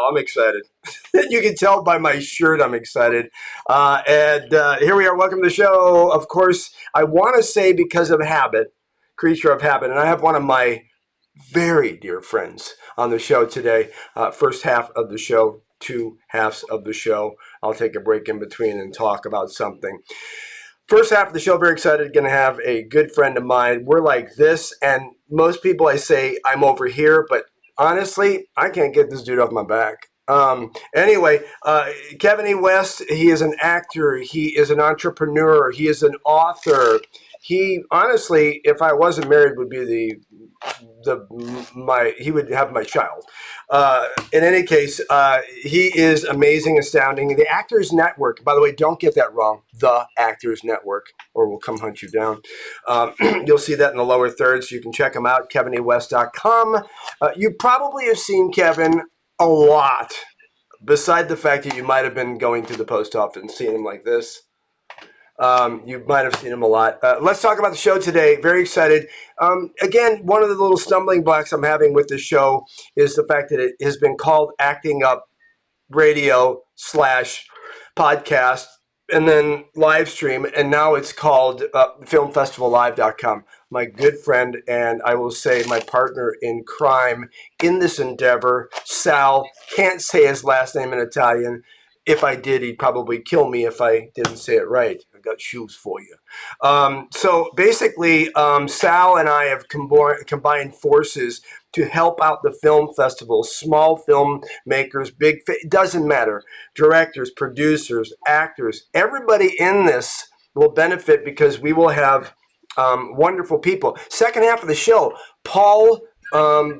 wow, I'm excited. You can tell by my shirt I'm excited. And here we are. Welcome to the show. Of course, I want to say because of habit, creature of habit, and I have one of my very dear friends on the show today. First half of the show, two halves of the show. I'll take a break in between and talk about something. First half of the show, very excited, going to have a good friend of mine. We're like this, and most people I say I'm over here, but honestly, I can't get this dude off my back. Anyway, Kevin E. West, he is an actor, he is an entrepreneur, he is an author. He, honestly, if I wasn't married, would be he would have my child. In any case, he is amazing, astounding. The Actors Network, by the way, don't get that wrong. The Actors Network, or we'll come hunt you down. You'll see that in the lower third, so you can check him out, kevinewest.com. You probably have seen Kevin a lot, beside the fact that you might have been going to the post office and seeing him like this. You might have seen him a lot. Let's talk about the show today. Very excited. Again, one of the little stumbling blocks I'm having with the show is the fact that it has been called Acting Up Radio / podcast and then live stream, and now it's called filmfestivallive.com. My good friend, and I will say my partner in crime in this endeavor, Sal, can't say his last name in Italian. If I did, he'd probably kill me if I didn't say it right. I got shoes for you. So basically, Sal and I have combined forces to help out the film festival. Small filmmakers, it doesn't matter. Directors, producers, actors, everybody in this will benefit because we will have wonderful people. Second half of the show, Paul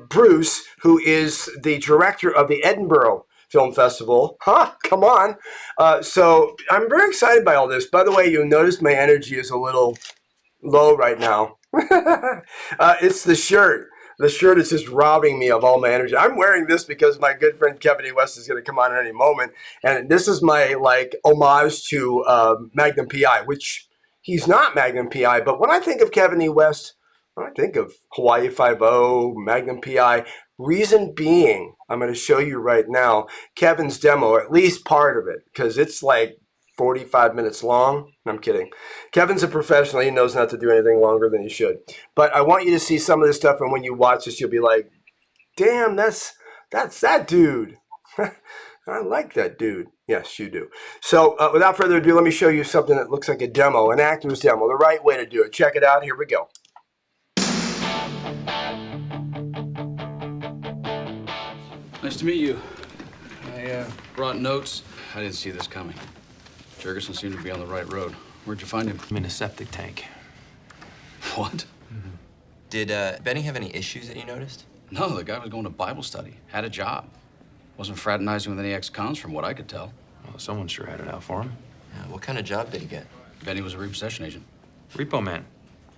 Bruce, who is the director of the Edinburgh Film Festival. Come on. So I'm very excited by all this. By the way, you'll notice my energy is a little low right now. It's the shirt. The shirt is just robbing me of all my energy. I'm wearing this because my good friend Kevin E. West is going to come on at any moment. And this is my homage to Magnum P.I., which he's not Magnum P.I. But when I think of Kevin E. West, I think of Hawaii Five-0, Magnum P.I. Reason being, I'm going to show you right now Kevin's demo, or at least part of it, because it's like 45 minutes long. I'm kidding. Kevin's a professional. He knows not to do anything longer than he should. But I want you to see some of this stuff, and when you watch this, you'll be like, damn, that's that dude. I like that dude. Yes, you do. So without further ado, let me show you something that looks like a demo, an actor's demo, the right way to do it. Check it out. Here we go. Nice to meet you. I brought notes. I didn't see this coming. Ferguson seemed to be on the right road. Where'd you find him? I'm in a septic tank. What? Mm-hmm. Did Benny have any issues that you noticed? No, the guy was going to Bible study. Had a job. Wasn't fraternizing with any ex-cons from what I could tell. Well, someone sure had it out for him. Yeah, what kind of job did he get? Benny was a repossession agent. Repo man.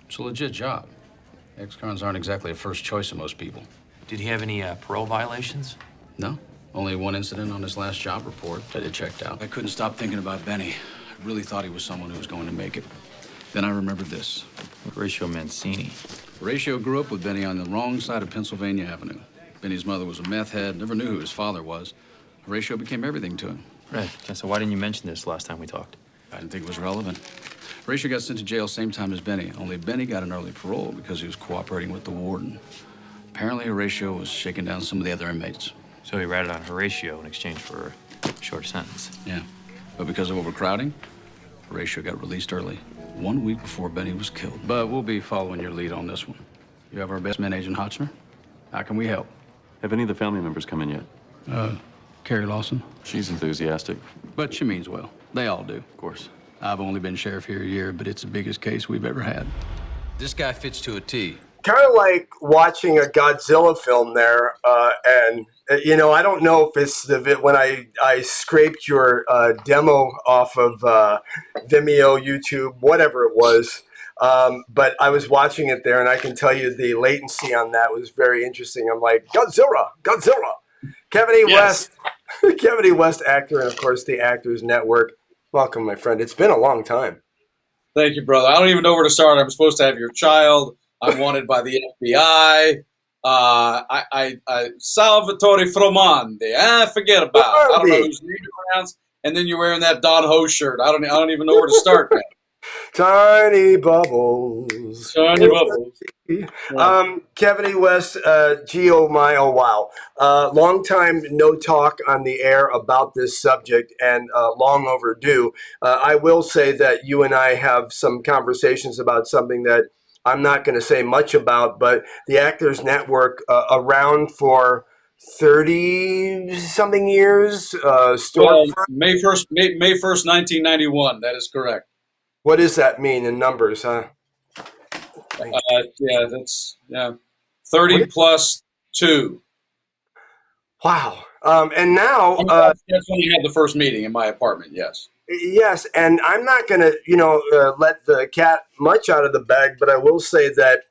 It's a legit job. Ex-cons aren't exactly a first choice of most people. Did he have any parole violations? No. Only one incident on his last job report that it checked out. I couldn't stop thinking about Benny. I really thought he was someone who was going to make it. Then I remembered this. Horatio Mancini. Horatio grew up with Benny on the wrong side of Pennsylvania Avenue. Benny's mother was a meth head, never knew who his father was. Horatio became everything to him. Right. So why didn't you mention this last time we talked? I didn't think it was relevant. Horatio got sent to jail same time as Benny, only Benny got an early parole because he was cooperating with the warden. Apparently, Horatio was shaking down some of the other inmates. So he ratted on Horatio in exchange for a short sentence. Yeah. But because of overcrowding, Horatio got released early, 1 week before Benny was killed. But we'll be following your lead on this one. You have our best man, Agent Hotchner. How can we help? Have any of the family members come in yet? Carrie Lawson. She's enthusiastic. But she means well. They all do. Of course. I've only been sheriff here a year, but it's the biggest case we've ever had. This guy fits to a T. Kind of like watching a Godzilla film there, and I don't know if it's when I scraped your demo off of Vimeo, YouTube, whatever it was, but I was watching it there, and I can tell you the latency on that was very interesting. I'm like, Godzilla, Kevin E. Yes. West, Kevin E. West, actor, and of course the Actors Network. Welcome, my friend. It's been a long time. Thank you, brother. I don't even know where to start. I'm supposed to have your child. I'm wanted by the FBI. Salvatore Fromandi. Forget about it. I don't know whose name to pronounce. And then you're wearing that Don Ho shirt. I don't even know where to start, man. Tiny bubbles. Tiny bubbles. Yeah. Kevin E. West, gee, oh my, oh wow. Long time no talk on the air about this subject and long overdue. I will say that you and I have some conversations about something that I'm not going to say much about, but the Actors Network, around for 30 something years, Well, storefront. May 1st, 1991. That is correct. What does that mean in numbers, huh? Yeah. 30 plus 2. Wow. And now, I mean, that's when we had the first meeting in my apartment. Yes. yes, and I'm not going to, let the cat much out of the bag, but I will say that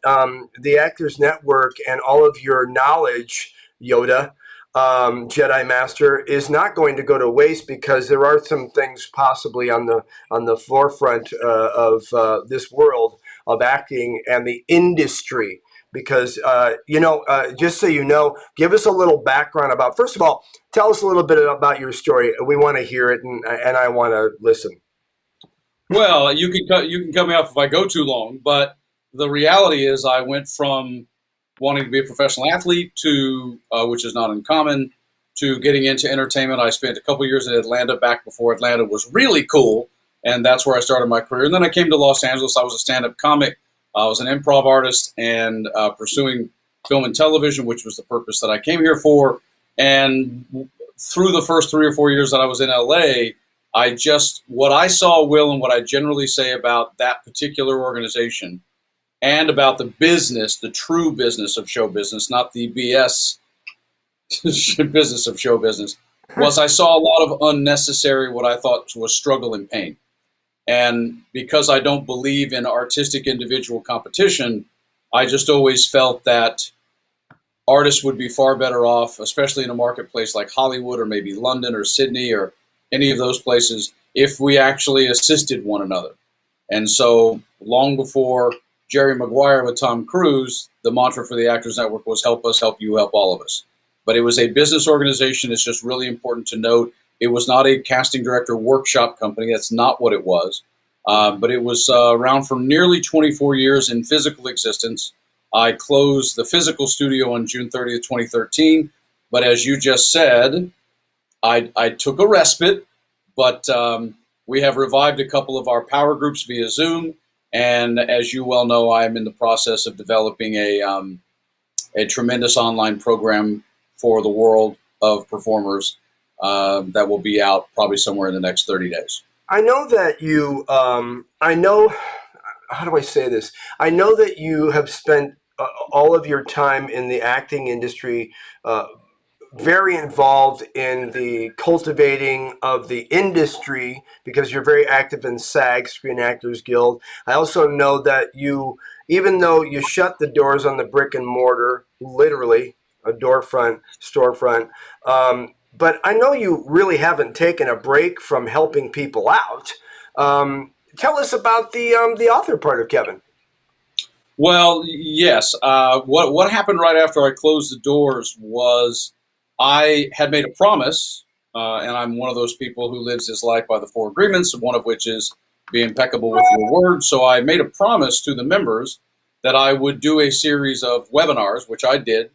the Actors Network and all of your knowledge, Yoda, Jedi Master, is not going to go to waste because there are some things possibly on the forefront of this world of acting and the industry. Because just so you know, give us a little background about. First of all, tell us a little bit about your story. We want to hear it, and I want to listen. Well, you can cut me off if I go too long, but the reality is I went from wanting to be a professional athlete to, which is not uncommon, to getting into entertainment. I spent a couple years in Atlanta back before Atlanta was really cool, and that's where I started my career. And then I came to Los Angeles. I was a stand-up comic. I was an improv artist and pursuing film and television, which was the purpose that I came here for. And through the first 3 or 4 years that I was in LA, what I saw, Will, and what I generally say about that particular organization and about the business, the true business of show business, not the BS business of show business, was I saw a lot of unnecessary, what I thought was struggle and pain. And because I don't believe in artistic individual competition, I just always felt that artists would be far better off, especially in a marketplace like Hollywood or maybe London or Sydney or any of those places, if we actually assisted one another. And so long before Jerry Maguire with Tom Cruise, the mantra for the Actors Network was help us, help you, help all of us. But it was a business organization. It's just really important to note. It was not a casting director workshop company. That's not what it was. But it was around for nearly 24 years in physical existence. I closed the physical studio on June 30th, 2013. But as you just said, I took a respite. But we have revived a couple of our power groups via Zoom. And as you well know, I'm in the process of developing a tremendous online program for the world of performers that will be out probably somewhere in the next 30 days. I know that you. How do I say this? I know that you have spent all of your time in the acting industry. Very involved in the cultivating of the industry because you're very active in SAG, Screen Actors Guild. I also know that you, even though you shut the doors on the brick and mortar, literally a storefront, but I know you really haven't taken a break from helping people out. Tell us about the author part of Kevin. Well, yes. What happened right after I closed the doors was I had made a promise, and I'm one of those people who lives his life by the 4 agreements, one of which is be impeccable with your word. So I made a promise to the members that I would do a series of webinars, which I did.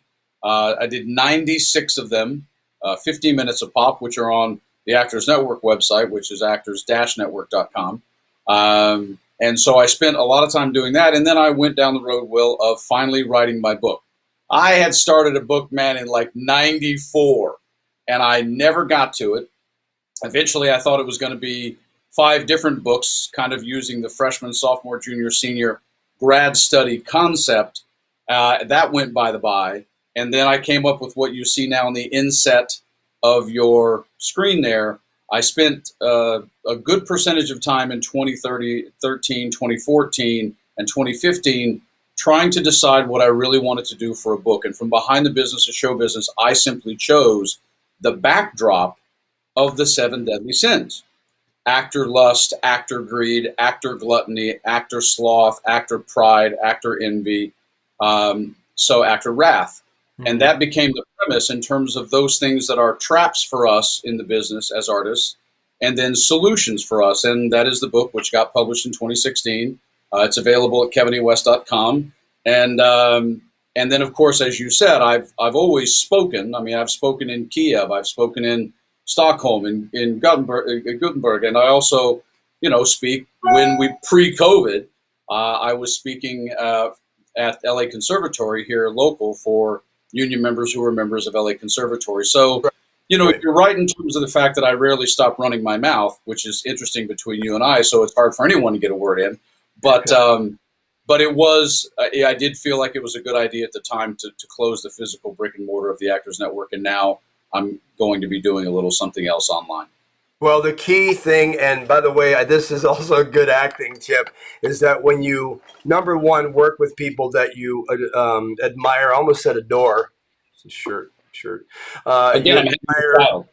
I did 96 of them, 15 minutes a pop, which are on the Actors Network website, which is actors-network.com. And so I spent a lot of time doing that. And then I went down the road, Will, of finally writing my book. I had started a book, man, in like 94, and I never got to it. Eventually, I thought it was going to be 5 different books, kind of using the freshman, sophomore, junior, senior grad study concept. That went by the by. And then I came up with what you see now in the inset of your screen there. I spent a good percentage of time in 2013, 2014, and 2015 trying to decide what I really wanted to do for a book. And from behind the business of show business, I simply chose the backdrop of the 7 deadly sins. Actor lust, actor greed, actor gluttony, actor sloth, actor pride, actor envy, so actor wrath. And that became the premise in terms of those things that are traps for us in the business as artists, and then solutions for us. And that is the book, which got published in 2016. It's available at kevinewest.com. And then, of course, as you said, I've always spoken. I mean, I've spoken in Kiev, I've spoken in Stockholm, in Gothenburg, and I also, speak when we pre-COVID. I was speaking at LA Conservatory here, local, for union members who were members of LA Conservatory. So, you're right in terms of the fact that I rarely stop running my mouth, which is interesting between you and I. So it's hard for anyone to get a word in, but it was, I did feel like it was a good idea at the time to close the physical brick and mortar of the Actors Network. And now I'm going to be doing a little something else online. Well, the key thing, and by the way, this is also a good acting tip, is that when you, number one, work with people that you admire, almost said adore. It's a shirt. Again, you admire.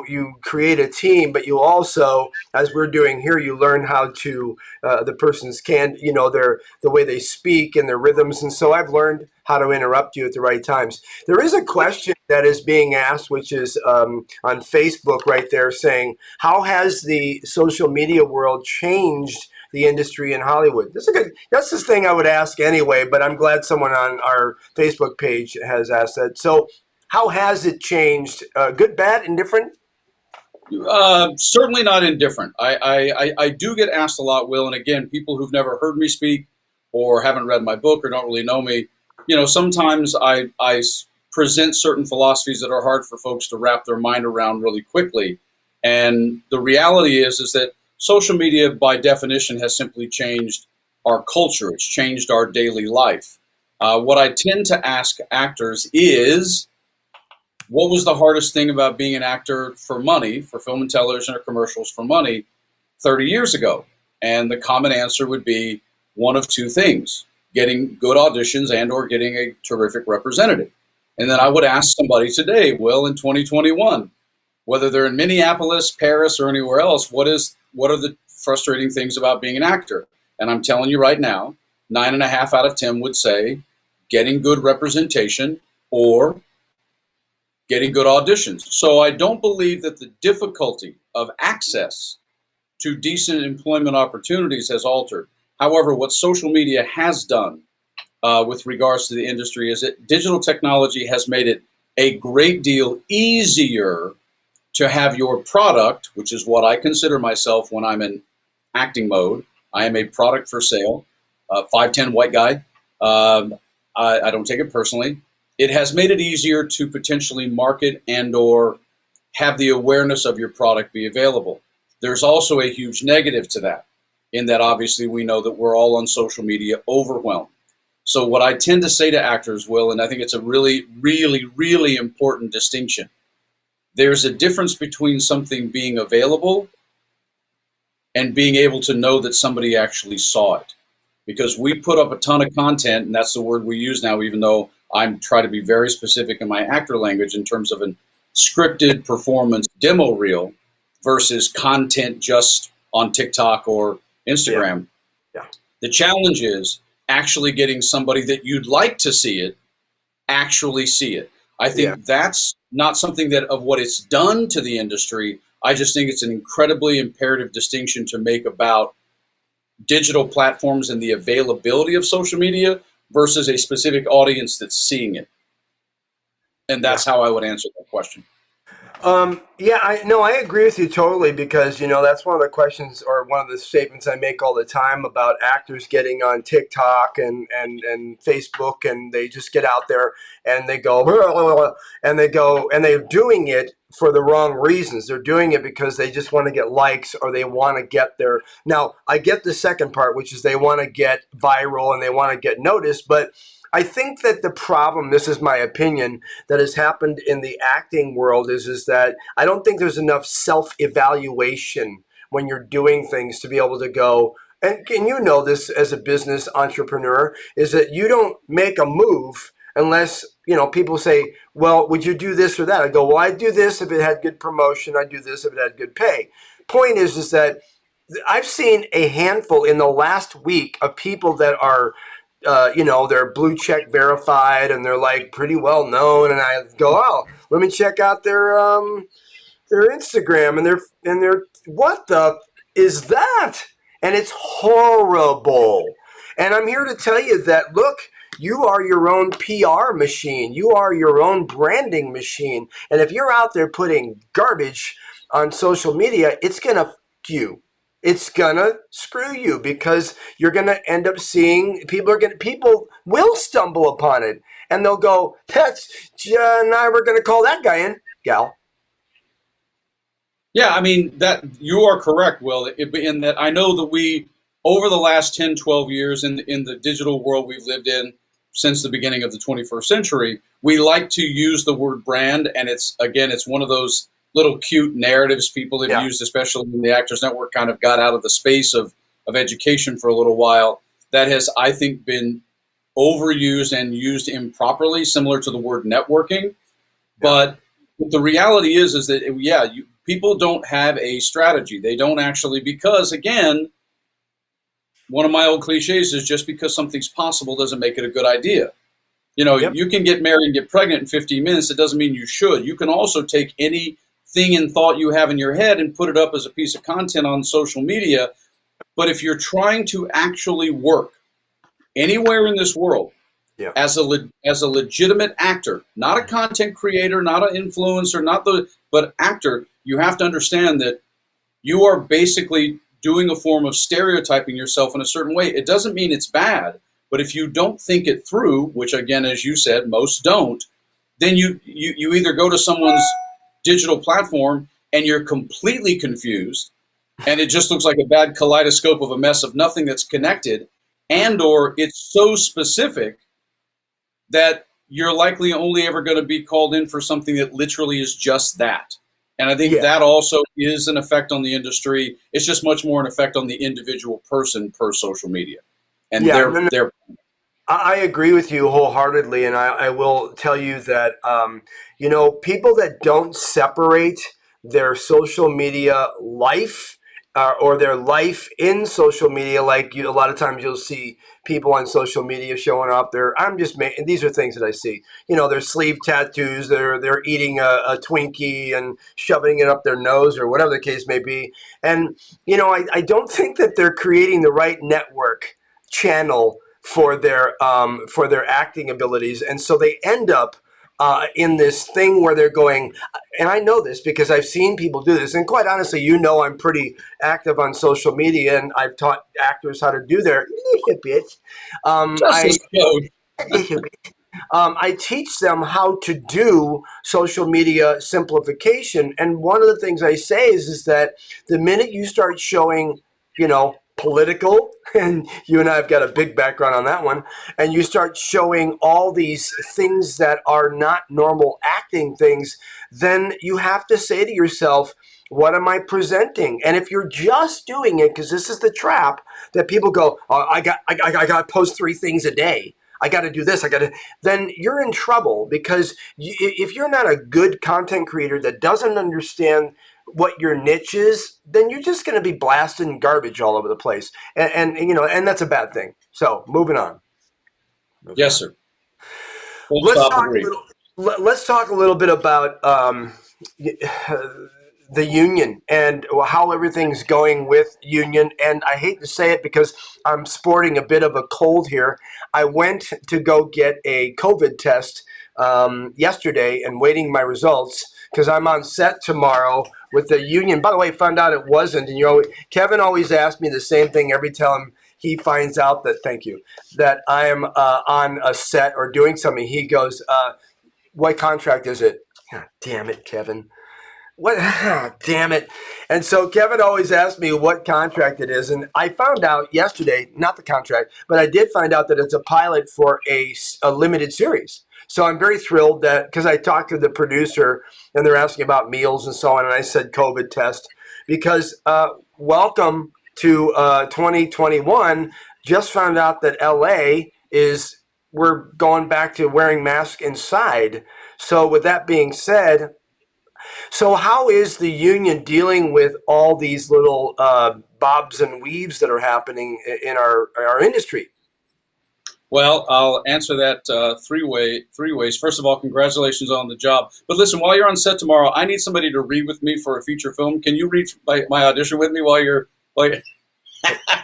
You create a team, but you also, as we're doing here, you learn how to the person's the way they speak and their rhythms. And so I've learned how to interrupt you at the right times. There is a question that is being asked, which is on Facebook right there, saying, how has the social media world changed the industry in Hollywood? That's the thing I would ask anyway, but I'm glad someone on our Facebook page has asked that. So how has it changed? Good, bad, indifferent? Certainly not indifferent. I do get asked a lot, Will, and again, people who've never heard me speak or haven't read my book or don't really know me, sometimes I present certain philosophies that are hard for folks to wrap their mind around really quickly. And the reality is that social media, by definition, has simply changed our culture. It's changed our daily life. What I tend to ask actors is, what was the hardest thing about being an actor for money, for film and television or commercials for money 30 years ago? And the common answer would be one of two things: getting good auditions and or getting a terrific representative. And then I would ask somebody today, Will, in 2021, whether they're in Minneapolis, Paris, or anywhere else, what are the frustrating things about being an actor? And I'm telling you right now, 9.5 out of 10 would say getting good representation or getting good auditions. So I don't believe that the difficulty of access to decent employment opportunities has altered. However, what social media has done with regards to the industry is that digital technology has made it a great deal easier to have your product, which is what I consider myself when I'm in acting mode. I am a product for sale, 5'10" white guy. I don't take it personally. It has made it easier to potentially market and or have the awareness of your product be available. There's also a huge negative to that, in that obviously we know that we're all on social media overwhelmed. So what I tend to say to actors, Will, and I think it's a really, really, really important distinction. There's a difference between something being available and being able to know that somebody actually saw it. Because we put up a ton of content, and that's the word we use now, even though I'm trying to be very specific in my actor language in terms of a scripted performance demo reel versus content just on TikTok or Instagram. Yeah. The challenge is actually getting somebody that you'd like to see it actually see it. I think that's not something that of what it's done to the industry. I just think it's an incredibly imperative distinction to make about digital platforms and the availability of social media versus a specific audience that's seeing it. And that's how I would answer that question. I agree with you totally, because that's one of the questions, or one of the statements I make all the time about actors getting on TikTok and Facebook, and they just get out there and they go and they're doing it for the wrong reasons. They're doing it because they just want to get likes, or they want to get their. Now, I get the second part, which is they want to get viral and they want to get noticed, but I think that the problem, this is my opinion, that has happened in the acting world is that I don't think there's enough self-evaluation when you're doing things to be able to go, and you know this as a business entrepreneur, is that you don't make a move unless, people say, well, would you do this or that? I go, well, I'd do this if it had good promotion. I'd do this if it had good pay. Point is that I've seen a handful in the last week of people that are they're blue check verified and they're like pretty well known. And I go, oh, let me check out their Instagram and their what the is that? And it's horrible. And I'm here to tell you that look, you are your own PR machine. You are your own branding machine. And if you're out there putting garbage on social media, it's gonna f you. It's gonna screw you because you're gonna end up seeing people will stumble upon it and they'll go, that's now we're gonna call that guy in, gal. Yeah, I mean, that you are correct, Will, in that I know that we, over the last 10, 12 years in the digital world we've lived in since the beginning of the 21st century, we like to use the word brand, and it's one of those little cute narratives people have used, especially when the Actors Network kind of got out of the space of education for a little while. That has, I think, been overused and used improperly, similar to the word networking. But the reality is that, people don't have a strategy. They don't actually, because, again, one of my old cliches is just because something's possible doesn't make it a good idea. You can get married and get pregnant in 15 minutes. It doesn't mean you should. You can also take anything and thought you have in your head and put it up as a piece of content on social media. But if you're trying to actually work anywhere in this world, as a legitimate actor, not a content creator, not an influencer, but actor, you have to understand that you are basically doing a form of stereotyping yourself in a certain way. It doesn't mean it's bad, but if you don't think it through, which again, as you said, most don't, then you either go to someone's digital platform and you're completely confused, and it just looks like a bad kaleidoscope of a mess of nothing that's connected, and or it's so specific that you're likely only ever going to be called in for something that literally is just that. And I think that also is an effect on the industry. It's just much more an effect on the individual person per social media. And I agree with you wholeheartedly. And I will tell you that, people that don't separate their social media life or their life in social media, like a lot of times you'll see people on social media showing off these are things that I see, their sleeve tattoos, they're eating a Twinkie and shoving it up their nose or whatever the case may be. And, I don't think that they're creating the right network channel for their acting abilities. And so they end up in this thing where they're going, and I know this because I've seen people do this, and quite honestly, I'm pretty active on social media, and I've taught actors how to do their little bit. I teach them how to do social media simplification, and one of the things I say is that the minute you start showing, political, and you and I have got a big background on that one, and you start showing all these things that are not normal acting things, then you have to say to yourself, what am I presenting? And if you're just doing it, because this is the trap that people go, oh, I got to post 3 things a day. I got to do this. Then you're in trouble because if you're not a good content creator that doesn't understand what your niche is, then you're just going to be blasting garbage all over the place. And that's a bad thing. So moving on. Yes, sir. Let's talk a little bit about the union and how everything's going with union. And I hate to say it because I'm sporting a bit of a cold here. I went to go get a COVID test yesterday and waiting my results because I'm on set tomorrow with the union. By the way, found out it wasn't. And Kevin always asks me the same thing every time he finds out that I am on a set or doing something. He goes, what contract is it? God damn it, Kevin. What? Damn it. And so Kevin always asks me what contract it is. And I found out yesterday, not the contract, but I did find out that it's a pilot for a limited series. So I'm very thrilled that, because I talked to the producer and they're asking about meals and so on. And I said COVID test because welcome to 2021. Just found out that LA we're going back to wearing masks inside. So with that being said, so how is the union dealing with all these little bobs and weaves that are happening in our industry? Well, I'll answer that three ways. First of all, congratulations on the job. But listen, while you're on set tomorrow, I need somebody to read with me for a feature film. Can you read my audition with me while you're like?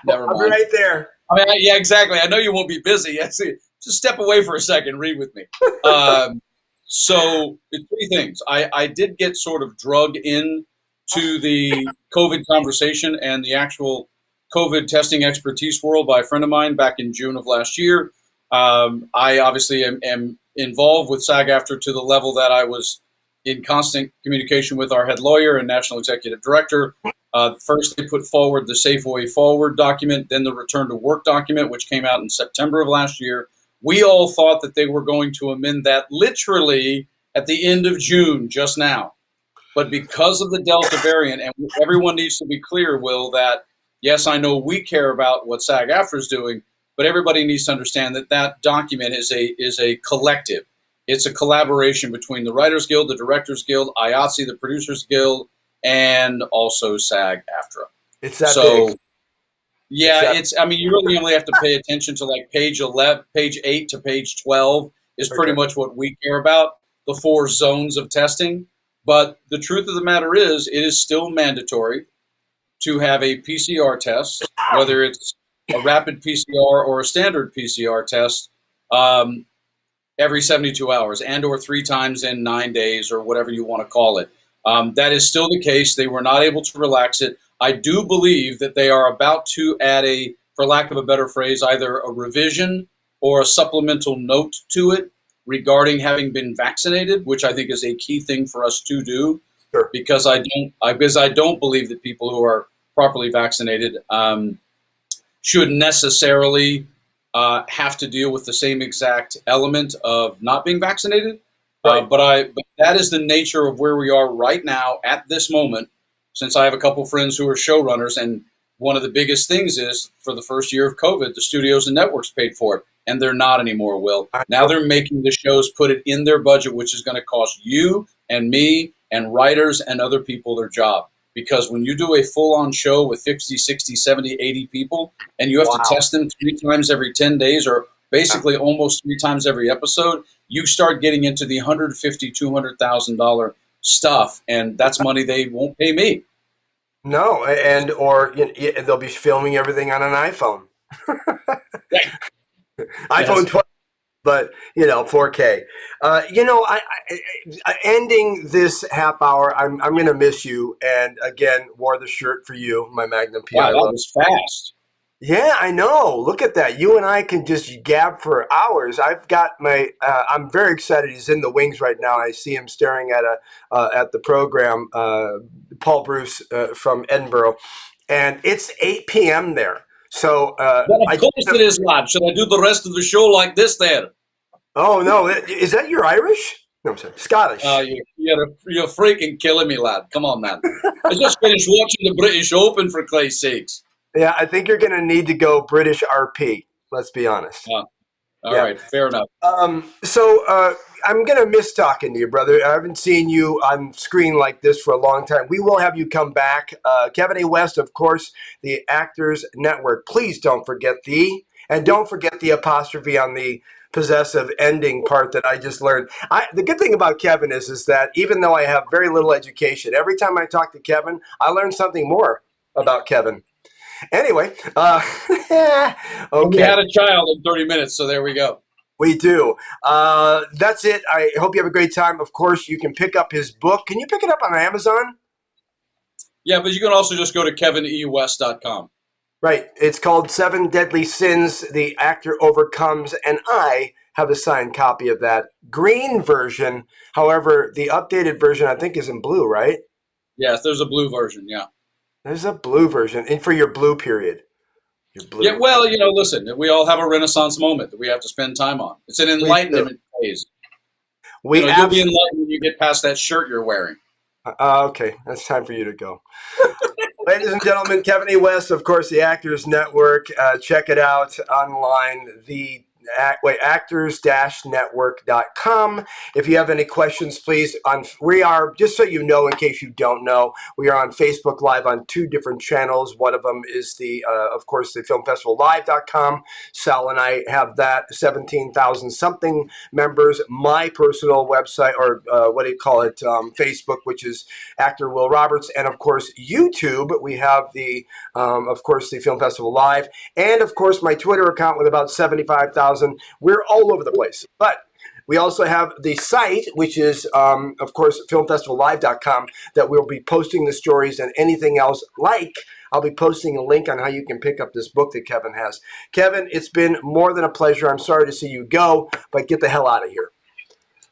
Never mind. I'll be right there. I mean, yeah, exactly. I know you won't be busy. I see. Just step away for a second. Read with me. So, three things. I did get sort of drugged in to the COVID conversation and the actual COVID testing expertise world by a friend of mine back in June of last year. I obviously am involved with SAG-AFTRA to the level that I was in constant communication with our head lawyer and national executive director. First, they put forward the Safe Way Forward document, then the Return to Work document, which came out in September of last year. We all thought that they were going to amend that literally at the end of June, just now. But because of the Delta variant, and everyone needs to be clear, Will, that yes, I know we care about what SAG-AFTRA is doing, but everybody needs to understand that that document is a collective. It's a collaboration between the Writers Guild, the Directors Guild, IATSE, the Producers Guild, and also SAG-AFTRA. It's that so big. yeah, I mean, you really only have to pay attention to like page 8 to page 12 is pretty much what we care about, the 4 zones of testing. But the truth of the matter is, it is still mandatory to have a PCR test, whether it's a rapid PCR or a standard PCR test, every 72 hours and or 3 times in 9 days or whatever you want to call it. That is still the case. They were not able to relax it. I do believe that they are about to add for lack of a better phrase, either a revision or a supplemental note to it regarding having been vaccinated, which I think is a key thing for us to do. Sure. Because I don't believe that people who are properly vaccinated should necessarily have to deal with the same exact element of not being vaccinated. Right. But that is the nature of where we are right now at this moment, since I have a couple friends who are showrunners, and one of the biggest things is for the first year of COVID, the studios and networks paid for it, and they're not anymore, Will. Now they're making the shows put it in their budget, which is going to cost you and me and writers and other people their job. Because when you do a full-on show with 50, 60, 70, 80 people, and you have to test them 3 times every 10 days or basically almost 3 times every episode, you start getting into the $150,000, $200,000 stuff, and that's money they won't pay me. No, or they'll be filming everything on an iPhone. iPhone 12, but 4K. I ending this half hour. I'm going to miss you, and again, wore the shirt for you, my Magnum PI. Wow, that was fast. Yeah, I know. Look at that. You and I can just gab for hours. I've got my. I'm very excited. He's in the wings right now. I see him staring at the program. Paul Bruce from Edinburgh, and it's 8 p.m. there. So of course it is, lad. Should I do the rest of the show like this there? Oh no, is that your Irish? No, I'm sorry, Scottish. You're freaking killing me, lad. Come on, man. I just finished watching the British Open, for Christ's sakes. Yeah, I think you're going to need to go British RP. Let's be honest. All right, fair enough. So I'm going to miss talking to you, brother. I haven't seen you on screen like this for a long time. We will have you come back. Kevin A. West, of course, the Actors Network. Please don't forget and don't forget the apostrophe on the possessive ending part that I just learned. The good thing about Kevin is that even though I have very little education, every time I talk to Kevin, I learn something more about Kevin. Anyway, okay. We had a child in 30 minutes, so there we go. We do. That's it. I hope you have a great time. Of course, you can pick up his book. Can you pick it up on Amazon? Yeah, but you can also just go to kevinewest.com. Right. It's called 7 Deadly Sins the Actor Overcomes, and I have a signed copy of that green version. However, the updated version, I think, is in blue, right? Yes, there's a blue version, yeah. There's a blue version, and for your blue period. Your blue. Yeah, well, listen, we all have a Renaissance moment that we have to spend time on. It's an enlightenment phase. You'll be enlightened when you get past that shirt you're wearing. Okay, that's time for you to go. Ladies and gentlemen, Kevin A. West, of course, the Actors Network. Check it out online. The actors-network.com. If you have any questions, please, we are, just so you know, in case you don't know, we are on Facebook Live on 2 different channels. One of them is of course, the filmfestivallive.com. Sal and I have that, 17,000 something members. My personal website, or what do you call it, Facebook, which is actor Will Roberts. And of course, YouTube, we have of course, the Film Festival Live. And of course, my Twitter account with about 75,000. We're all over the place. But we also have the site, which is, of course, filmfestivallive.com, that we'll be posting the stories and anything else. I'll be posting a link on how you can pick up this book that Kevin has. Kevin, it's been more than a pleasure. I'm sorry to see you go, but get the hell out of here.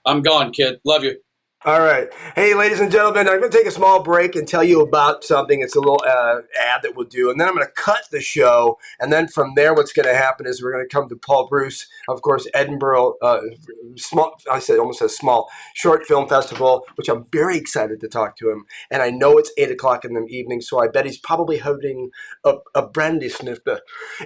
I'm gone, kid. Love you. All right. Hey, ladies and gentlemen, I'm going to take a small break and tell you about something. It's a little ad that we'll do, and then I'm going to cut the show, and then from there what's going to happen is we're going to come to Paul Bruce, of course, Edinburgh, almost a small, short film festival, which I'm very excited to talk to him, and I know it's 8 o'clock in the evening, so I bet he's probably having a brandy snifter.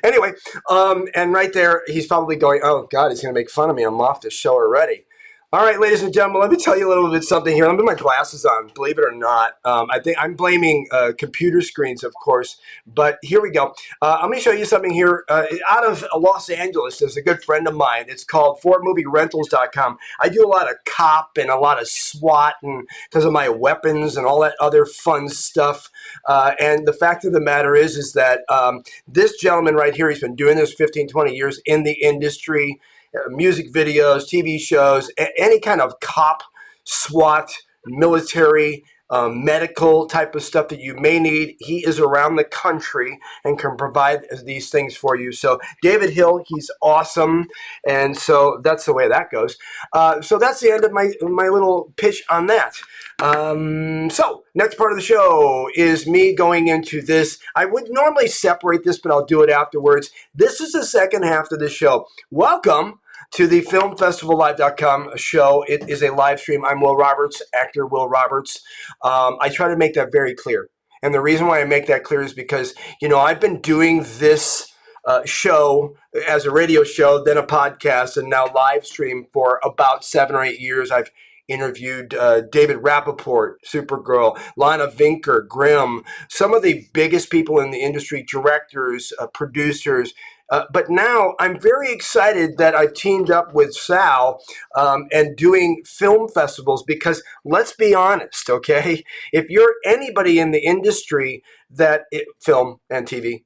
Anyway, and right there, he's probably going, oh, God, he's going to make fun of me. I'm off the show already. All right, ladies and gentlemen, let me tell you a little bit something here. Let me put my glasses on, believe it or not. I think I'm blaming computer screens, of course, but here we go. Let me show you something here out of Los Angeles. There's a good friend of mine. It's called ForMovieRentals.com. I do a lot of cop and a lot of SWAT and because of my weapons and all that other fun stuff. And the fact of the matter is that this gentleman right here, he's been doing this 15, 20 years in the industry. Music videos, TV shows, any kind of cop, SWAT, military, medical type of stuff that you may need. He is around the country and can provide these things for you. So David Hill, he's awesome. And so that's the way that goes. So that's the end of my little pitch on that. So next part of the show is me going into this. I would normally separate this, but I'll do it afterwards. This is the second half of the show. Welcome to the filmfestivallive.com show. It is a live stream. I'm Will Roberts, actor Will Roberts. I try to make that very clear. And the reason why I make that clear is because, I've been doing this show as a radio show, then a podcast, and now live stream for about 7 or 8 years. I've interviewed David Rappaport, Supergirl, Lana Vinker, Grimm, some of the biggest people in the industry, directors, producers. But now I'm very excited that I've teamed up with Sal and doing film festivals because let's be honest, okay? If you're anybody in the industry film and TV,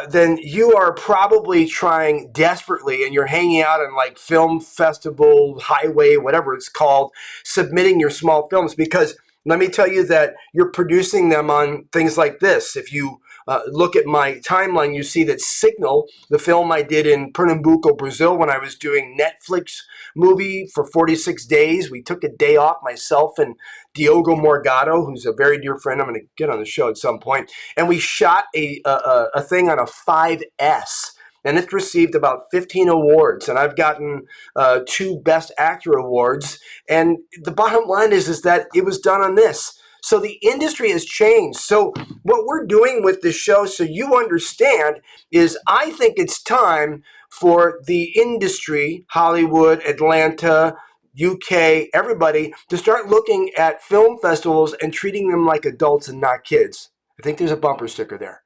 then you are probably trying desperately and you're hanging out in like film festival, highway, whatever it's called, submitting your small films because let me tell you that you're producing them on things like this. If you look at my timeline, you see that Signal, the film I did in Pernambuco, Brazil, when I was doing Netflix movie for 46 days. We took a day off, myself and Diogo Morgado, who's a very dear friend. I'm going to get on the show at some point. And we shot a thing on a 5S. And it's received about 15 awards. And I've gotten 2 Best Actor awards. And the bottom line is that it was done on this. So the industry has changed. So what we're doing with this show, so you understand, is I think it's time for the industry, Hollywood, Atlanta, UK, everybody, to start looking at film festivals and treating them like adults and not kids. I think there's a bumper sticker there.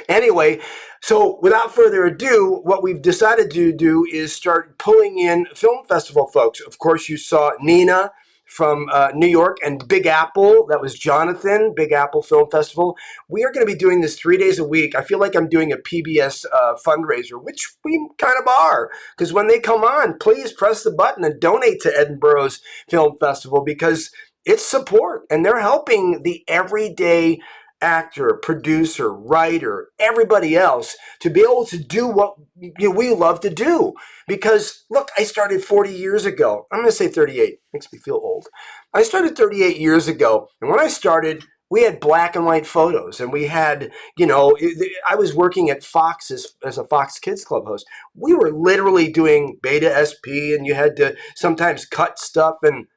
Anyway, so without further ado, what we've decided to do is start pulling in film festival folks. Of course, you saw Nina from New York and Big Apple. That was Jonathan, Big Apple Film Festival. We are going to be doing this 3 days a week. I feel like I'm doing a PBS fundraiser, which we kind of are. Because when they come on, please press the button and donate to Edinburgh's Film Festival because it's support. And they're helping the everyday actor, producer, writer, everybody else to be able to do what we love to do. Because, look, I started 40 years ago. I'm going to say 38. Makes me feel old. I started 38 years ago. And when I started, we had black and white photos. And we had, I was working at Fox as a Fox Kids Club host. We were literally doing beta SP, and you had to sometimes cut stuff. And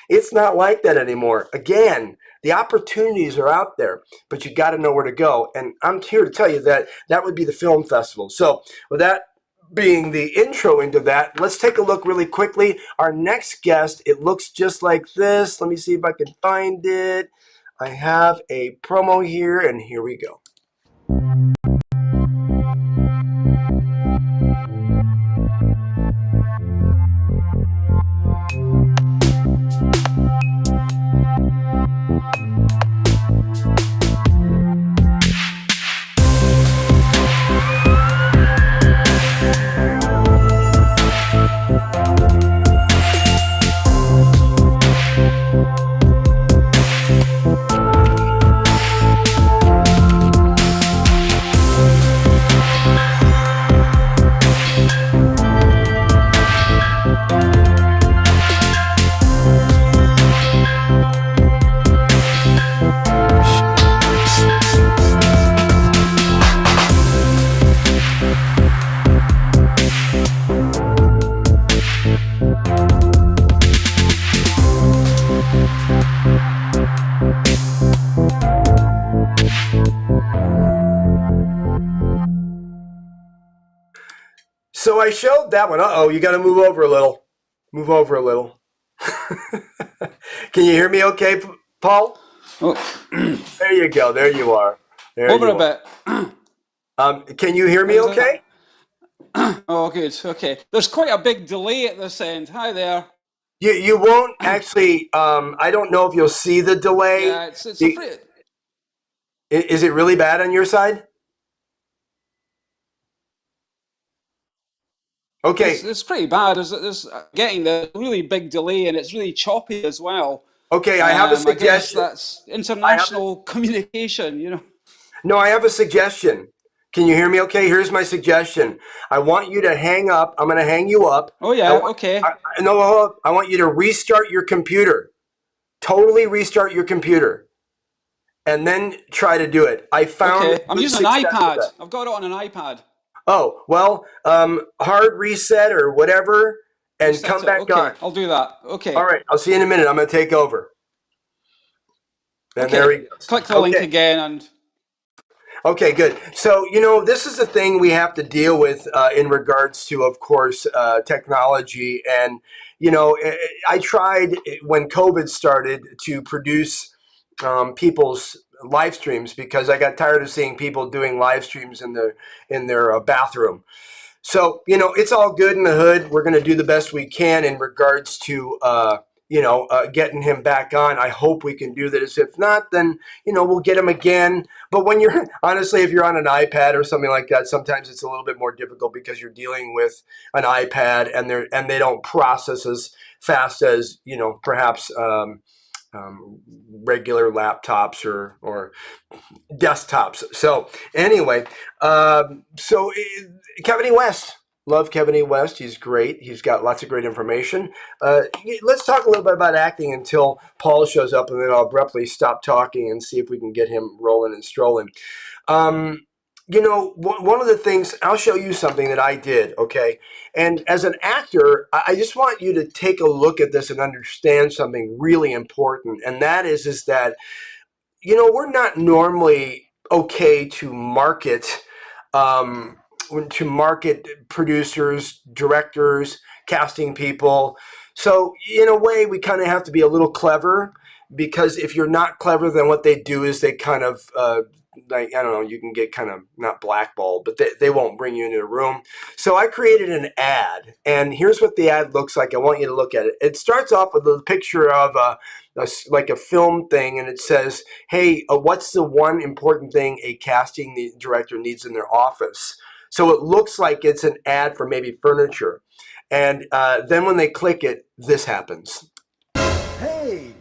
it's not like that anymore. Again, the opportunities are out there, but you got to know where to go. And I'm here to tell you that would be the film festival. So with that being the intro into that, let's take a look really quickly. Our next guest, it looks just like this. Let me see if I can find it. I have a promo here, and here we go. So I showed that one. Uh-oh, you got to move over a little. Move over a little. Can you hear me okay, Paul? Oh, There you go. There you are. There over you a are. bit. Can you hear me Is it- okay? Oh, good. Okay. There's quite a big delay at this end. Hi there. You won't actually, I don't know if you'll see the delay. Yeah, it's a pretty Is it really bad on your side? Okay. it's pretty bad. There's getting the really big delay and it's really choppy as well. Okay, I have a I guess suggestion. that's international communication. No, I have a suggestion. Can you hear me okay? Here's my suggestion. I want you to hang up. I'm going to hang you up. Oh yeah. Okay. No, hold up. I want you to restart your computer. Totally restart your computer. And then try to do it. I found Okay. I'm good using an success with iPad. that. I've got it on an iPad. Oh, well, hard reset or whatever and Reset come it. back Okay. on. I'll do that. Okay. All right. I'll see you in a minute. I'm going to take over. And Okay. there he goes. Click the link again and. Okay, good. So, this is the thing we have to deal with in regards to, of course, technology. And, I tried when COVID started to produce people's live streams because I got tired of seeing people doing live streams in their bathroom. So, it's all good in the hood. We're going to do the best we can in regards to, getting him back on. I hope we can do this. If not, then, we'll get him again. But when you're, honestly, if you're on an iPad or something like that, sometimes it's a little bit more difficult because you're dealing with an iPad and they don't process as fast as, perhaps regular laptops or desktops. So anyway, Kevin E. West. Love Kevin E. West. He's great. He's got lots of great information. Let's talk a little bit about acting until Paul shows up, and then I'll abruptly stop talking and see if we can get him rolling and strolling. One of the things, I'll show you something that I did, okay? And as an actor, I just want you to take a look at this and understand something really important, and that is that we're not normally okay to market producers, directors, casting people. So in a way, we kind of have to be a little clever because if you're not clever, then what they do is they kind of I don't know, you can get kind of not blackballed, but they won't bring you into the room. So I created an ad, and here's what the ad looks like. I want you to look at it. It starts off with a picture of like a film thing, and it says, hey, what's the one important thing a casting director needs in their office? So it looks like it's an ad for maybe furniture. And then when they click it, this happens. Hey,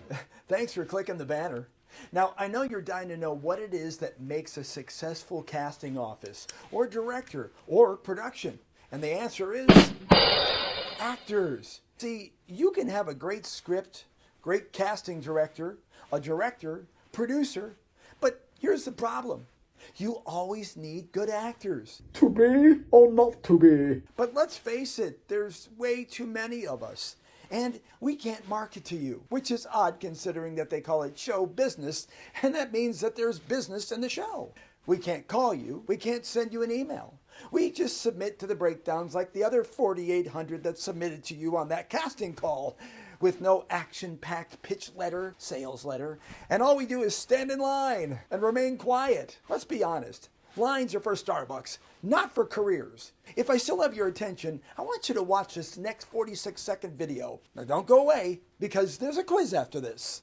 thanks for clicking the banner. Now, I know you're dying to know what it is that makes a successful casting office, or director, or production. And the answer is actors. See, you can have a great script, great casting director, a director, producer, but here's the problem. You always need good actors. To be or not to be. But let's face it, there's way too many of us. And we can't market to you, which is odd considering that they call it show business, and that means that there's business in the show. We can't call you, we can't send you an email. We just submit to the breakdowns like the other 4,800 that submitted to you on that casting call, with no action-packed pitch letter, sales letter, and all we do is stand in line and remain quiet. Let's be honest. Lines are for Starbucks, not for careers. If I still have your attention, I want you to watch this next 46-second video. Now don't go away, because there's a quiz after this.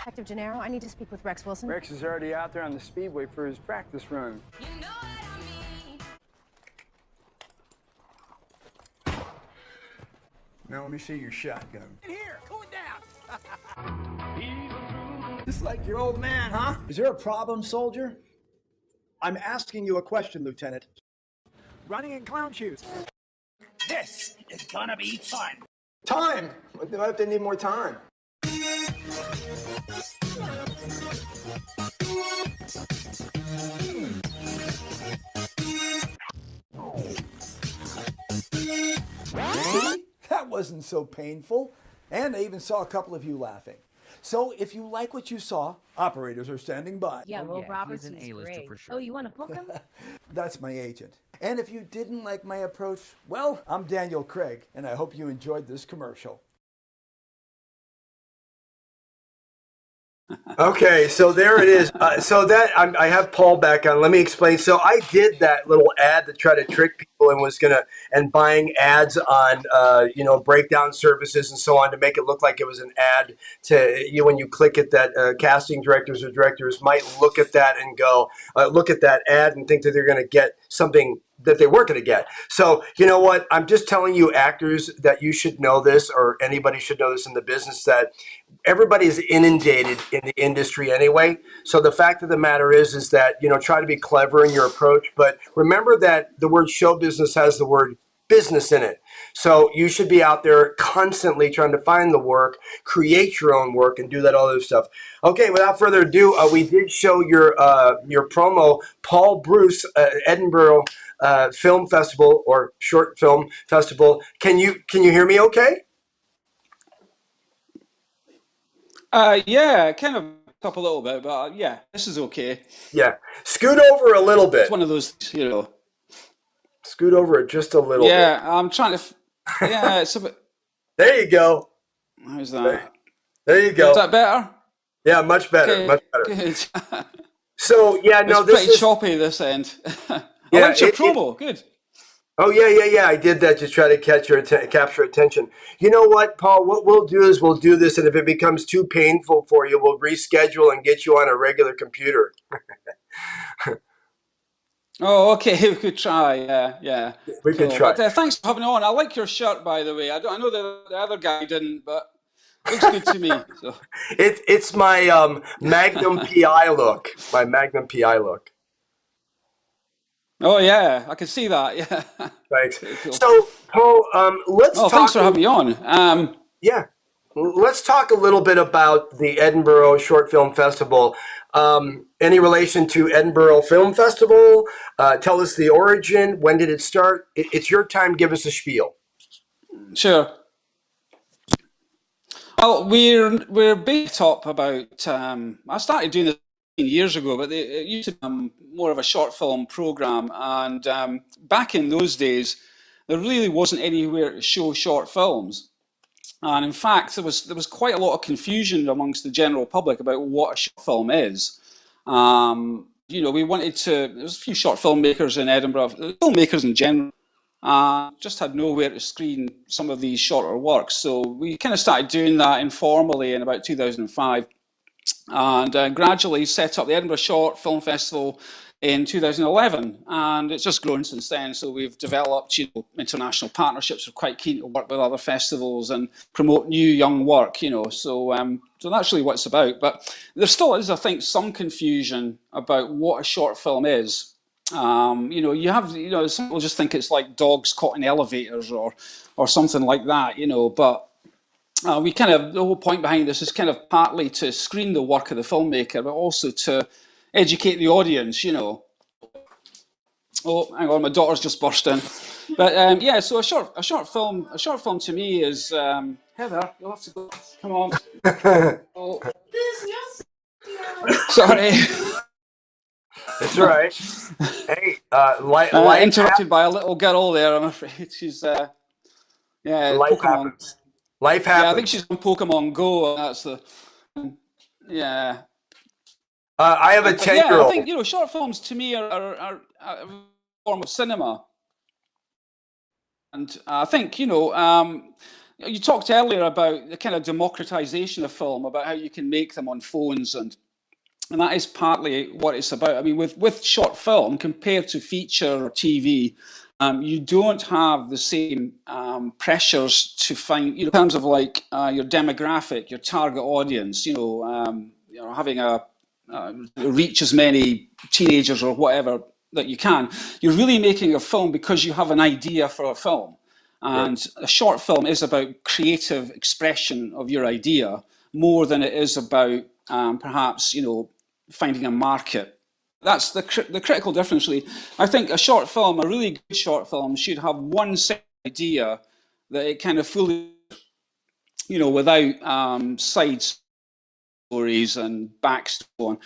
Detective Gennaro, I need to speak with Rex Wilson. Rex is already out there on the speedway for his practice run. You know what I mean. Now let me see your shotgun. Here, cool it down. Just like your old man, huh? Is there a problem, soldier? I'm asking you a question, Lieutenant. Running in clown shoes. This is gonna be fun. Time. What if they need more time? That wasn't so painful. And I even saw a couple of you laughing. So if you like what you saw, operators are standing by. Yeah, Will Roberts is great. For sure. Oh, you want to book him? That's my agent. And if you didn't like my approach, well, I'm Daniel Craig, and I hope you enjoyed this commercial. Okay, so there it is. I have Paul back on. Let me explain. So I did that little ad to try to trick people and buying ads on breakdown services and so on to make it look like it was an ad to you when you click it that casting directors or directors might look at that and go look at that ad and think that they're going to get something that they weren't going to get. So you know what? I'm just telling you, actors, that you should know this, or anybody should know this in the business, that everybody is inundated in the industry anyway. So the fact of the matter is that, try to be clever in your approach, but remember that the word show business has the word business in it. So you should be out there constantly trying to find the work, create your own work, and do that other stuff. Okay, without further ado, we did show your promo, Paul Bruce, Edinburgh Film Festival, or Short Film Festival. Can you hear me okay? Yeah, kind of up a little bit, but yeah, this is okay. Yeah, scoot over a little bit. It's one of those, Scoot over it just a little bit. Yeah, I'm trying to. Yeah, it's a bit. There you go. How's that? There you go. Is that better? Yeah, much better. Okay, much better. Good. So yeah, no, it's pretty choppy this end. I liked your promo. Good. Oh yeah. I did that to try to capture attention. You know what, Paul? What we'll do is we'll do this, and if it becomes too painful for you, we'll reschedule and get you on a regular computer. Oh, okay. We could try. Yeah. We could try. But, thanks for having me on. I like your shirt, by the way. I know the other guy didn't, but it looks good to me. So. It's my Magnum PI look. My Magnum PI look. Oh yeah, I can see that. Yeah. Thanks. Cool. So, Paul, let's talk. Thanks for having me on. Yeah. Let's talk a little bit about the Edinburgh Short Film Festival. Any relation to Edinburgh Film Festival? Tell us the origin. When did it start? It's your time. Give us a spiel. Sure. Well, we're based up about. I started doing this years ago, but it used to be more of a short film program, and back in those days, there really wasn't anywhere to show short films. And in fact, there was quite a lot of confusion amongst the general public about what a short film is. We wanted to. There was a few short filmmakers in Edinburgh, filmmakers in general, just had nowhere to screen some of these shorter works. So we kind of started doing that informally in about 2005, and gradually set up the Edinburgh Short Film Festival in 2011, and it's just grown since then. So we've developed, international partnerships. We're quite keen to work with other festivals and promote new young work. So that's really what it's about. But there still is, I think, some confusion about what a short film is. You have, some people just think it's like dogs caught in elevators or something like that. But we kind of, the whole point behind this is kind of partly to screen the work of the filmmaker, but also to educate the audience, Oh, hang on, my daughter's just burst in. But yeah, so a short film to me is Heather. You'll have to go. Come on. Oh. Sorry. It's all right. Hey, life Interrupted by a little girl there, I'm afraid. She's, life Pokemon. happens. Life Yeah, I think happens. she's on Pokemon Go. That's the, yeah. I have a But yeah, I 10-year-old. think, short films to me are a form of cinema. And I think, you talked earlier about the kind of democratization of film, about how you can make them on phones, and that is partly what it's about. I mean, with short film compared to feature or TV, you don't have the same pressures to find, in terms of like your demographic, your target audience. Having reach as many teenagers or whatever that you can. You're really making a film because you have an idea for a film. Right. And a short film is about creative expression of your idea more than it is about perhaps, finding a market. That's the critical difference, really. I think a short film, a really good short film, should have one set idea that it kind of fully, without side stories and backstory.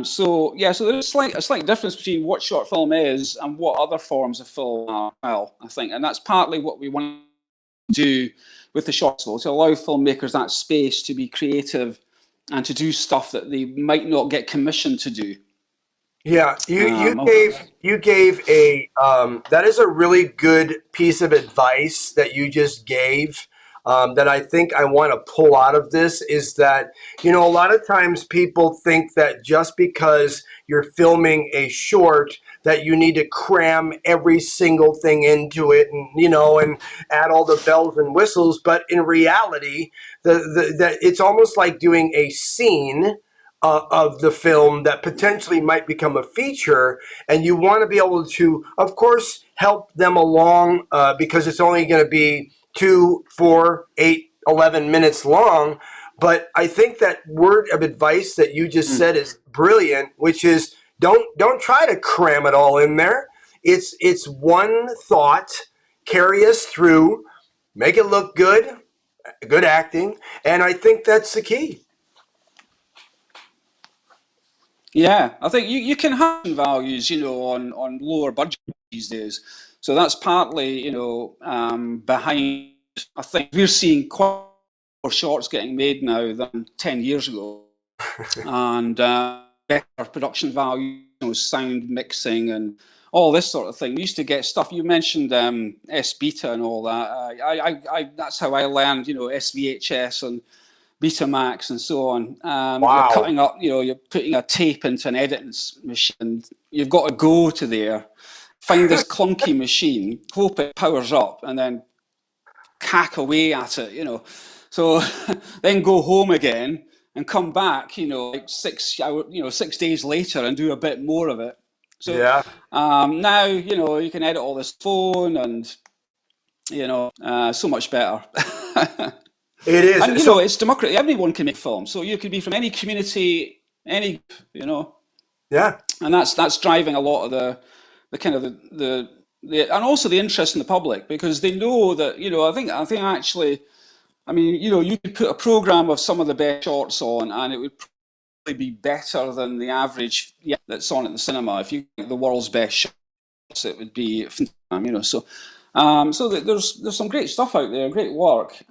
So there's a slight difference between what short film is and what other forms of film are. Well, I think, and that's partly what we want to do with the short film, to allow filmmakers that space to be creative and to do stuff that they might not get commissioned to do. Yeah, you gave a that is a really good piece of advice that you just gave. That I think I want to pull out of this is that, a lot of times people think that just because you're filming a short that you need to cram every single thing into it, and and add all the bells and whistles. But in reality, the it's almost like doing a scene of the film that potentially might become a feature, and you want to be able to, of course, help them along because it's only going to be 2, 4, 8, 11 minutes long. But I think that word of advice that you just said is brilliant, which is don't try to cram it all in there. It's one thought, carry us through, make it look good, good acting, and I think that's the key. Yeah, I think you can have values, on lower budget these days. So that's partly, behind. I think we're seeing quite more shorts getting made now than 10 years ago, and better production value, sound mixing, and all this sort of thing. We used to get stuff. You mentioned S Beta and all that. I that's how I learned, SVHS and Betamax and so on. You're Wow. cutting up, you're putting a tape into an editing machine. And you've got to go to there, find this clunky machine, hope it powers up, and then hack away at it. So then go home again and come back, like 6 hours, 6 days later, and do a bit more of it. So Yeah. now, you can edit all this phone, and so much better. It is. And So it's democratic. Everyone can make films, so you could be from any community, any yeah. and that's driving a lot of the kind of the and also the interest in the public, because they know that I think actually, I mean, you could put a program of some of the best shorts on, and it would probably be better than the average that's on at the cinema. If you think the world's best shorts, it would be, so there's some great stuff out there, great work.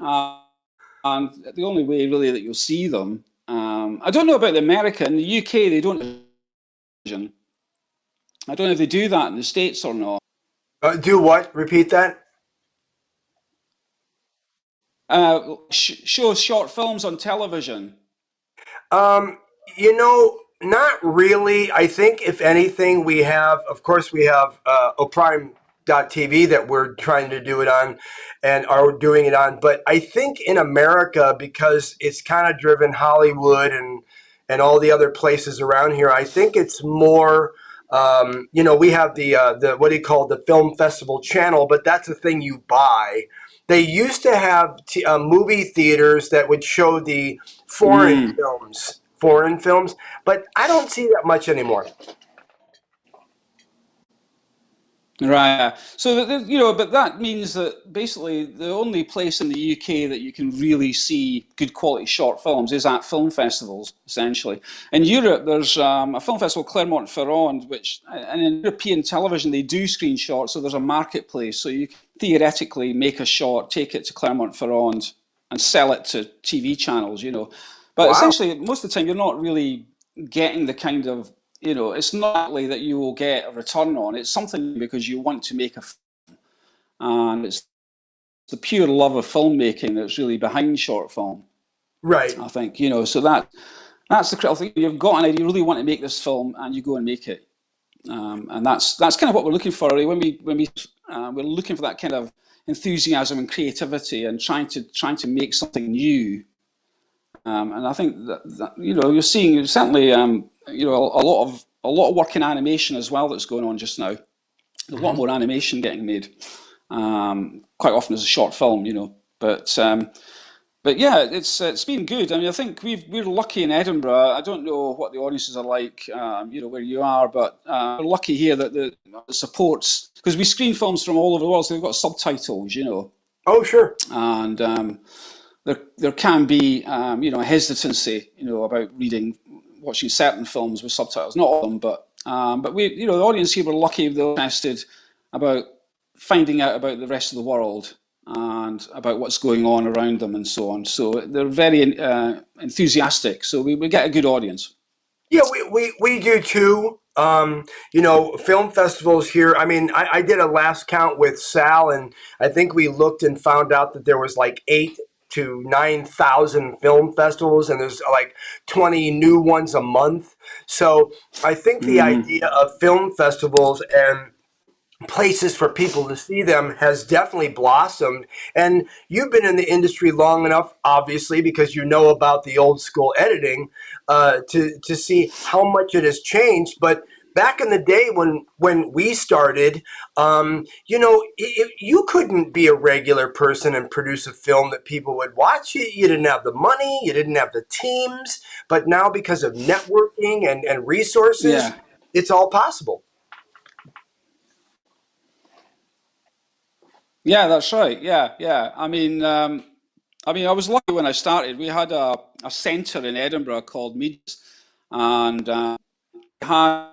And the only way really that you'll see them, I don't know about the America. In the UK, they don't. I don't know if they do that in the States or not. Do what? Repeat that. Show short films on television. Um, not really. I think if anything, we have, of course, we have Oprime.tv that we're trying to do it on and are doing it on. But I think in America, because it's kind of driven Hollywood and all the other places around here, I think it's more. We have the what do you call it, the film festival channel, but that's a thing you buy. They used to have movie theaters that would show the foreign films, but I don't see that much anymore. Right. So, but that means that basically the only place in the UK that you can really see good quality short films is at film festivals, essentially. In Europe, there's a film festival, Clermont-Ferrand, and in European television, they do screen shorts, so there's a marketplace. So you can theoretically make a short, take it to Clermont-Ferrand, and sell it to TV channels. But Wow. essentially, most of the time, you're not really getting the kind of it's not likely that you will get a return on. It's something because you want to make a film, and it's the pure love of filmmaking that's really behind short film. Right. I think so that's the critical thing. You've got an idea, you really want to make this film, and you go and make it, and that's kind of what we're looking for. Really. We're looking for that kind of enthusiasm and creativity, and trying to make something new. And I think that you're seeing certainly a lot of work in animation as well that's going on just now. There's a lot more animation getting made, quite often as a short film, But yeah, it's been good. I mean, I think we're lucky in Edinburgh. I don't know what the audiences are like, where you are, but we're lucky here that the supports, because we screen films from all over the world, so we've got subtitles, Oh, sure. and there can be a hesitancy about watching certain films with subtitles. Not all of them, but we the audience here were lucky. They're interested about finding out about the rest of the world and about what's going on around them and so on. So they're very enthusiastic. So we get a good audience. Yeah, we do too. Film festivals here. I mean, I did a last count with Sal, and I think we looked and found out that there was like 8,000 to 9,000 film festivals, and there's like 20 new ones a month. So I think the idea of film festivals and places for people to see them has definitely blossomed. And you've been in the industry long enough, obviously, because you know about the old school editing, to see how much it has changed. But back in the day when we started, you couldn't be a regular person and produce a film that people would watch. You didn't have the money, you didn't have the teams. But now, because of networking and resources, Yeah. it's all possible. Yeah, that's right. Yeah. I mean, I was lucky when I started. We had a centre in Edinburgh called Medias, and had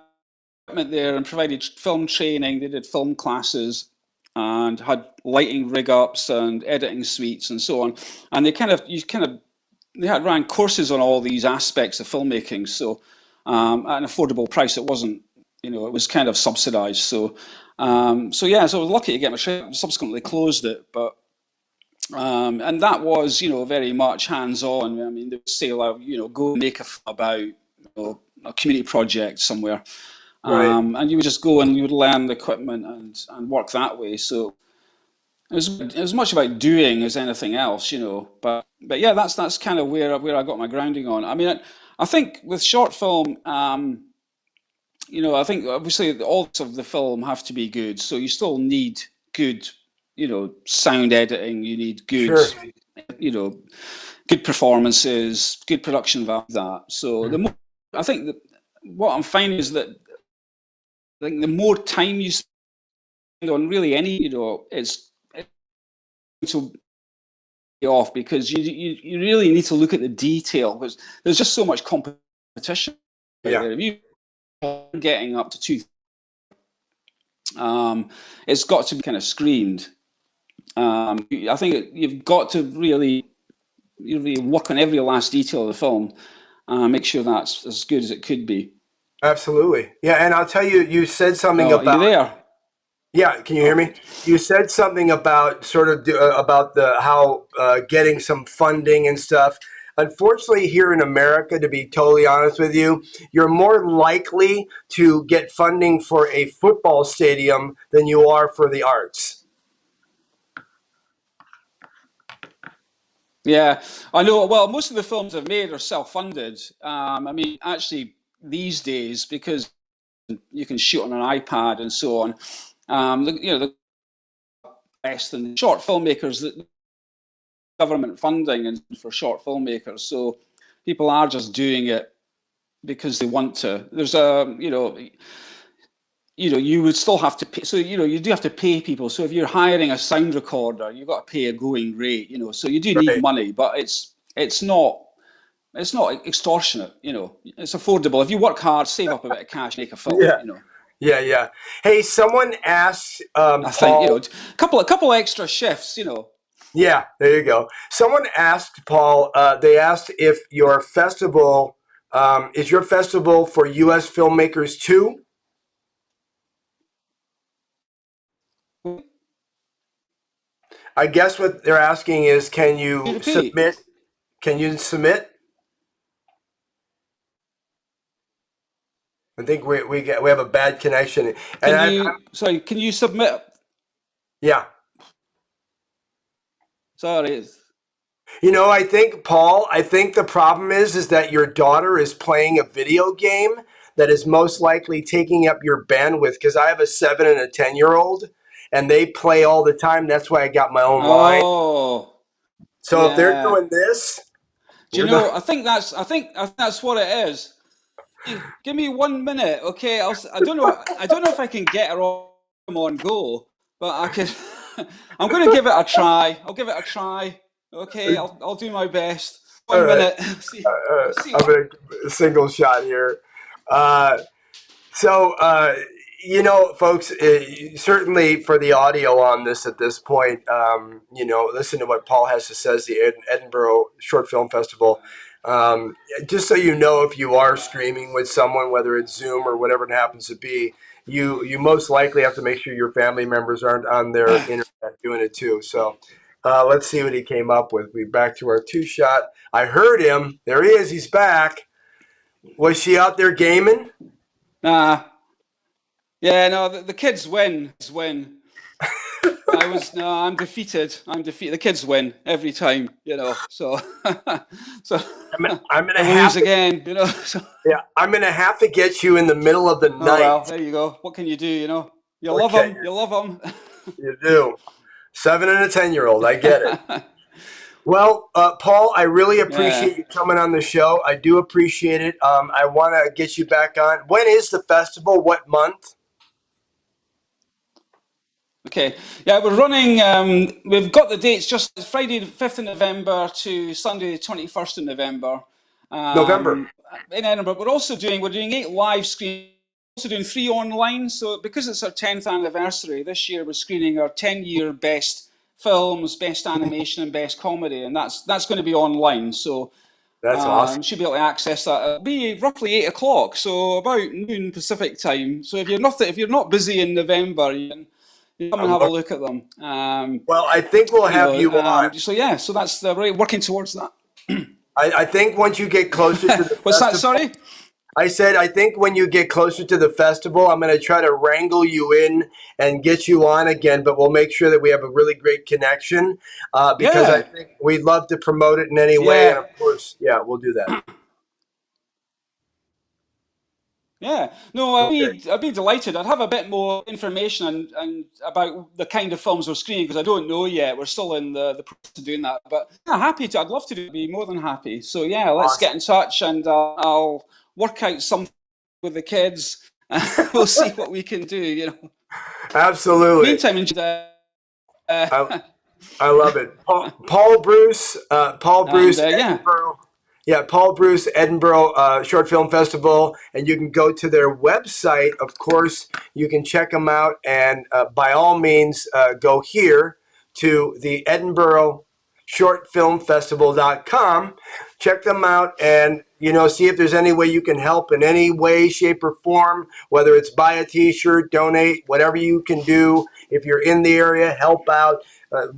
equipment there and provided film training. They did film classes and had lighting rig ups and editing suites and so on. And they had ran courses on all these aspects of filmmaking. So at an affordable price, it wasn't, it was kind of subsidised. So yeah, so I was lucky to get my training. Subsequently closed it, but. And that was, very much hands-on. I mean, they would say, go make a film about, a community project somewhere, Right. and you would just go and you would learn the equipment and work that way. So it was as much about doing as anything else, But yeah, that's kind of where I got my grounding on. I mean, I think with short film, I think obviously all of the film have to be good. So you still need good, sound editing. You need good, Sure. good performances, good production value. That. So I think that what I'm finding is that I think the more time you spend on really any, it's to be off, because you really need to look at the detail, because there's just so much competition. Yeah. If you getting up to 2, it's got to be kind of screened. I think you've got to really work on every last detail of the film, make sure that's as good as it could be. Absolutely. Yeah, and I'll tell you, you said something Are you there? Yeah, can you hear me? You said something about sort of about how getting some funding and stuff. Unfortunately, here in America, to be totally honest with you, you're more likely to get funding for a football stadium than you are for the arts. Yeah, I know. Well, most of the films I've made are self-funded. I mean, actually, these days, because you can shoot on an iPad and so on, the best and short filmmakers, that government funding and for short filmmakers. So people are just doing it because they want to. There's you you would still have to pay. So, you do have to pay people. So if you're hiring a sound recorder, you've got to pay a going rate, so you do need Right. money, but it's not extortionate, it's affordable. If you work hard, save up a bit of cash, make a film, Yeah. Yeah. Hey, someone asked I think, Paul. a couple extra shifts, Yeah, there you go. Someone asked Paul. They asked if your festival is your festival for U.S. filmmakers too. I guess what they're asking is, can you repeat. submit? Can you submit? I think we have a bad connection, and Can you submit? yeah. Sorry. I think Paul. I think the problem is that your daughter is playing a video game that is most likely taking up your bandwidth. Because I have a 7 and a 10-year-old, and they play all the time. That's why I got my own line. Oh, So if they're yeah. doing this, Do you you're know? going. I think that's what it is. Give me 1 minute, okay? I don't know. I don't know if I can get her on go, but I can. I'm going to give it a try. I'll give it a try. Okay, I'll do my best. All One right. minute. See. I'm going to single shot here. Uh, So, folks, certainly for the audio on this at this point, listen to what Paul Hesse says, the Edinburgh Short Film Festival. Just so you know, if you are streaming with someone, whether it's Zoom or whatever it happens to be, you most likely have to make sure your family members aren't on their internet doing it too. So let's see what he came up with. We back to our two-shot. I heard him. There he is. He's back. Was she out there gaming? Nah. Yeah, no, the kids win. I'm defeated. The kids win every time, So, so I'm gonna I have lose to, again, So, yeah. I'm gonna have to get you in the middle of the oh well, night. there you go. What can you do? You love Okay, them. You love them. you do. 7 and a 10-year-old. I get it. Well, Paul, I really Yeah. appreciate you coming on the show. I do appreciate it. I want to get you back on. When is the festival? What month? Okay. Yeah, we're running. We've got the dates. Just Friday, the 5th of November to Sunday, the 21st of November. November. In Edinburgh, we're doing 8 live screens. Also doing 3 online. So because it's our 10th anniversary this year, we're screening our 10-year best films, best animation, and best comedy, and that's going to be online. So That's awesome. you should be able to access that. It'll be roughly 8 o'clock, so about noon Pacific time. So if you're not busy in November, you come and have a look at them. Well, I think we'll have you on. So yeah, so that's the right working towards that. I think once you get closer to the What's that? festival. Sorry. I said, I think when you get closer to the festival, I'm going to try to wrangle you in and get you on again, but we'll make sure that we have a really great connection because I Yeah. think we'd love to promote it in any way. And Yeah. of course, yeah, we'll do that. Yeah, no, Okay. I'd be delighted. I'd have a bit more information and about the kind of films we're screening because I don't know yet. We're still in the process of doing that. But yeah, happy to. I'd love to be more than happy. So yeah, let's Awesome. get in touch and I'll work out something with the kids. We'll see what we can do. Absolutely. Meantime, I love it. Paul Bruce, yeah. Edinburgh. Yeah, Paul Bruce, Edinburgh Short Film Festival. And you can go to their website. Of course, you can check them out. And by all means, go here to the Edinburgh shortfilmfestival.com. Check them out and, see if there's any way you can help in any way, shape, or form, whether it's buy a t-shirt, donate, whatever you can do. If you're in the area, help out.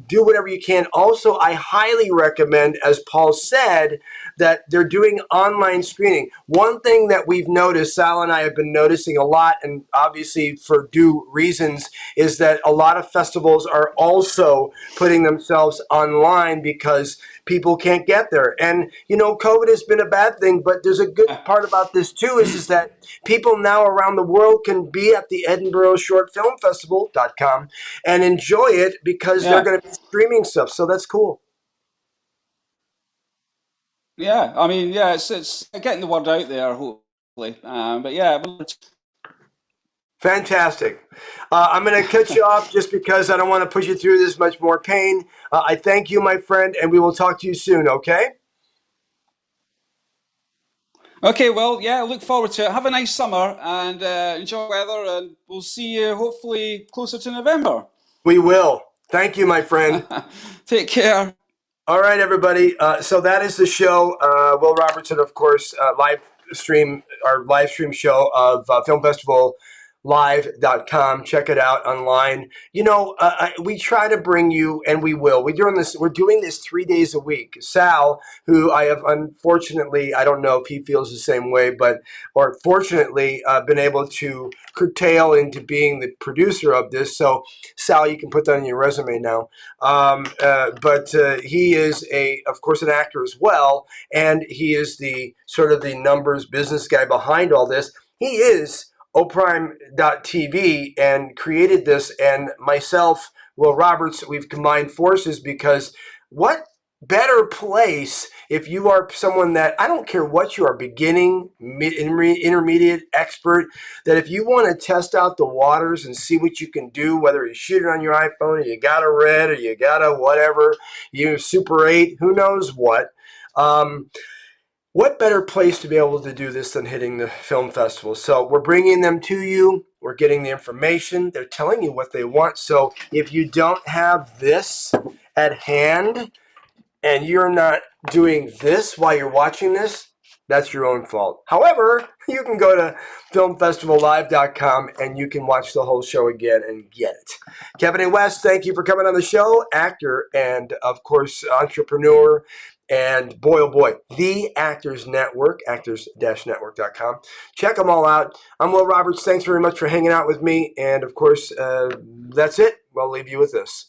Do whatever you can. Also, I highly recommend, as Paul said, that they're doing online screening. One thing that we've noticed, Sal and I have been noticing a lot, and obviously for due reasons, is that a lot of festivals are also putting themselves online because people can't get there. And, COVID has been a bad thing, but there's a good part about this too, is that people now around the world can be at the Edinburgh Short Film Festival.com and enjoy it because they're going to be streaming stuff. So that's cool. Yeah, I mean, yeah, it's getting the word out there, hopefully. But yeah, Fantastic. I'm going to cut you off just because I don't want to push you through this much more pain. I thank you, my friend, and we will talk to you soon, okay? Okay, well, yeah, look forward to it. Have a nice summer and enjoy the weather, and we'll see you hopefully closer to November. We will. Thank you, my friend. Take care. All right, everybody. So that is the show. Will Robertson, of course, our live stream show of Film Festival Live.com. Check it out online. You know, we try to bring you, and we will. We're doing this 3 days a week. Sal, who I have unfortunately, I don't know if he feels the same way, or fortunately, been able to curtail into being the producer of this. So, Sal, you can put that on your resume now. But he is of course, an actor as well, and he is the sort of the numbers business guy behind all this. He is oprime.tv and created this, and myself, Will Roberts, we've combined forces because what better place if you are someone that, I don't care what you are, beginning, intermediate, expert, that if you want to test out the waters and see what you can do, whether you shoot it on your iPhone or you got a Red or you got a whatever, you Super 8, who knows what, what better place to be able to do this than hitting the film festival? So we're bringing them to you. We're getting the information. They're telling you what they want. So if you don't have this at hand and you're not doing this while you're watching this, that's your own fault. However, you can go to filmfestivallive.com and you can watch the whole show again and get it. Kevin A. West, thank you for coming on the show. Actor and, of course, entrepreneur. And boy, oh boy, the Actors Network, actors-network.com. Check them all out. I'm Will Roberts. Thanks very much for hanging out with me. And, of course, that's it. I'll leave you with this.